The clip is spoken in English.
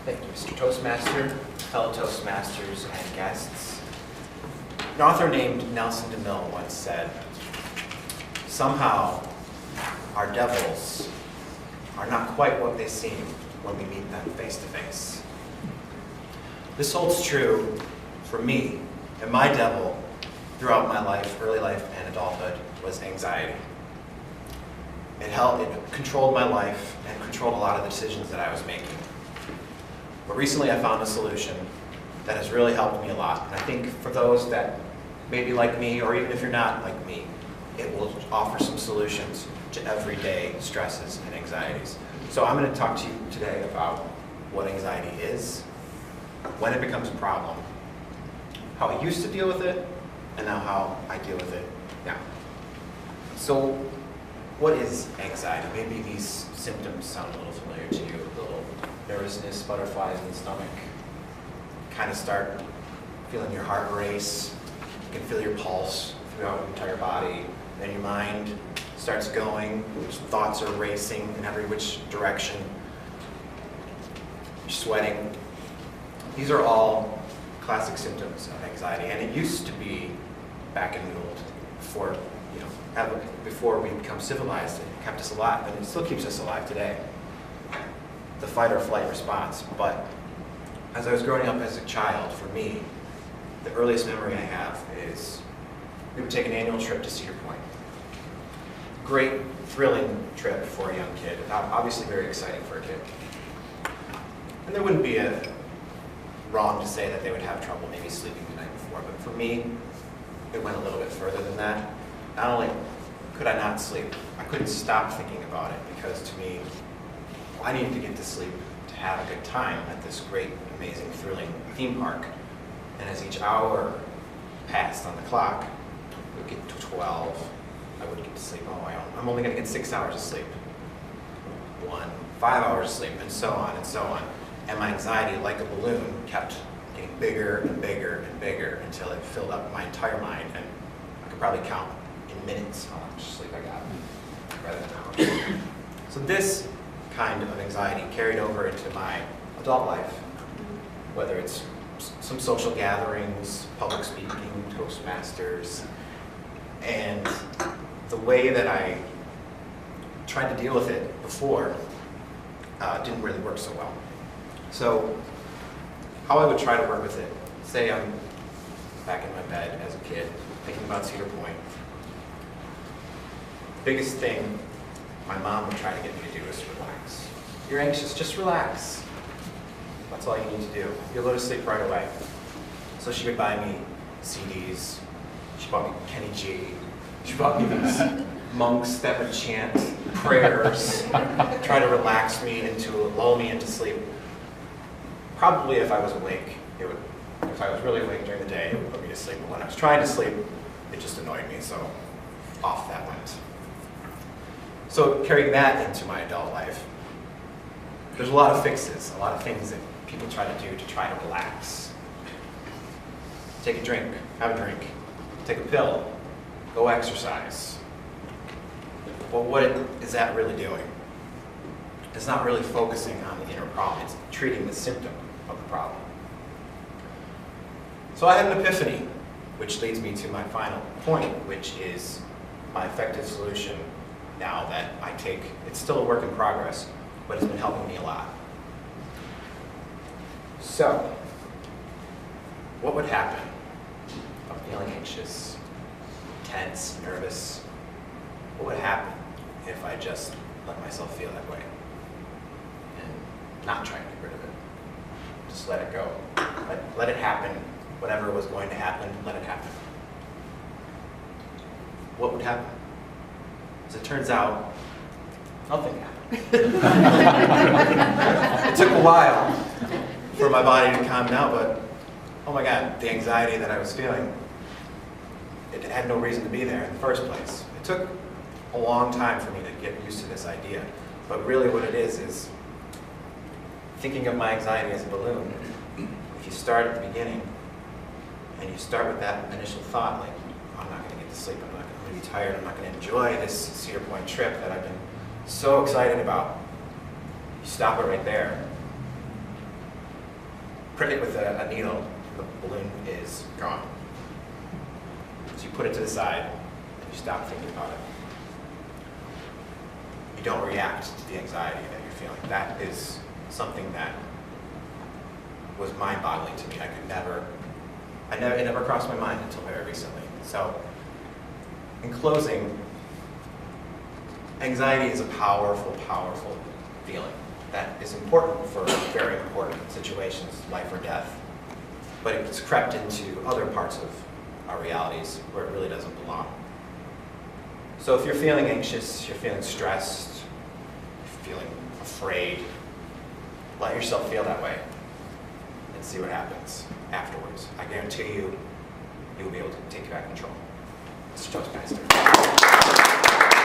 Thank you, Mr. Toastmaster, fellow Toastmasters, and guests. An author named Nelson DeMille once said, "Somehow, our devils are not quite what they seem when we meet them face to face." This holds true for me, and my devil throughout my life, early life and adulthood, was anxiety. It controlled my life and controlled a lot of the decisions that I was making. But recently I found a solution that has really helped me a lot. And I think for those that may be like me, or even if you're not like me, it will offer some solutions to everyday stresses and anxieties. So I'm going to talk to you today about what anxiety is, when it becomes a problem, how I used to deal with it, and now how I deal with it now. So what is anxiety? Maybe these symptoms sound a little familiar to you. A little nervousness, butterflies in the stomach. Kind of start feeling your heart race. You can feel your pulse throughout your entire body. Then your mind starts going. Thoughts are racing in every which direction. You're sweating. These are all classic symptoms of anxiety. And it used to be back in the old, before we become civilized, it kept us alive, and it still keeps us alive today. The fight or flight response. But as I was growing up as a child, for me, the earliest memory I have is we would take an annual trip to Cedar Point. Great, thrilling trip for a young kid. Obviously very exciting for a kid. And there wouldn't be wrong to say that they would have trouble maybe sleeping the night before, but for me, it went a little bit further than that. Not only could I not sleep, I couldn't stop thinking about it, because to me, I needed to get to sleep to have a good time at this great, amazing, thrilling theme park. And as each hour passed on the clock, it would get to 12, I wouldn't get to sleep. Oh, I'm only going to get 6 hours of sleep. 5 hours of sleep, and so on and so on. And my anxiety, like a balloon, kept getting bigger and bigger and bigger until it filled up my entire mind, and I could probably count in minutes how much sleep I got, rather than hours. So this kind of anxiety carried over into my adult life, whether it's some social gatherings, public speaking, Toastmasters, and the way that I tried to deal with it before didn't really work so well. So how I would try to work with it, say I'm back in my bed as a kid, thinking about Cedar Point. The biggest thing my mom would try to get me to do is relax. You're anxious, just relax. That's all you need to do. You'll go to sleep right away. So she would buy me CDs. She bought me Kenny G. She bought me these monks that would chant prayers, try to relax me lull me into sleep. Probably if I was awake, if I was really awake during the day, it would put me to sleep. But when I was trying to sleep, it just annoyed me, so off that went. So carrying that into my adult life, there's a lot of fixes, a lot of things that people try to do to try to relax. Take a drink, have a drink. Take a pill, go exercise. But what is that really doing? It's not really focusing on the inner problem, it's treating the symptom of the problem. So I had an epiphany, which leads me to my final point, which is my effective solution now that I take. It's still a work in progress, but it's been helping me a lot. So, what would happen if I'm feeling anxious, tense, nervous? What would happen if I just let myself feel that way and not try to get rid of it? Just let it go. Let it happen. Whatever was going to happen, let it happen. What would happen? As it turns out, nothing happened. It took a while for my body to calm down, but oh my God, the anxiety that I was feeling, it had no reason to be there in the first place. It took a long time for me to get used to this idea, but really what it is thinking of my anxiety as a balloon. If you start at the beginning, and you start with that initial thought, like, oh, I'm not going to get to sleep, I'm going to be tired, I'm not going to enjoy this Cedar Point trip that I've been so excited about. You stop it right there. prick it with a needle, the balloon is gone. So you put it to the side, and you stop thinking about it. You don't react to the anxiety that you're feeling. That is something that was mind-boggling to me. It never crossed my mind until very recently. So, in closing, anxiety is a powerful, powerful feeling that is important for very important situations, life or death. But it's crept into other parts of our realities where it really doesn't belong. So if you're feeling anxious, you're feeling stressed, you're feeling afraid, let yourself feel that way and see what happens afterwards. I guarantee you, you'll be able to take back control. Mr. Toastmaster.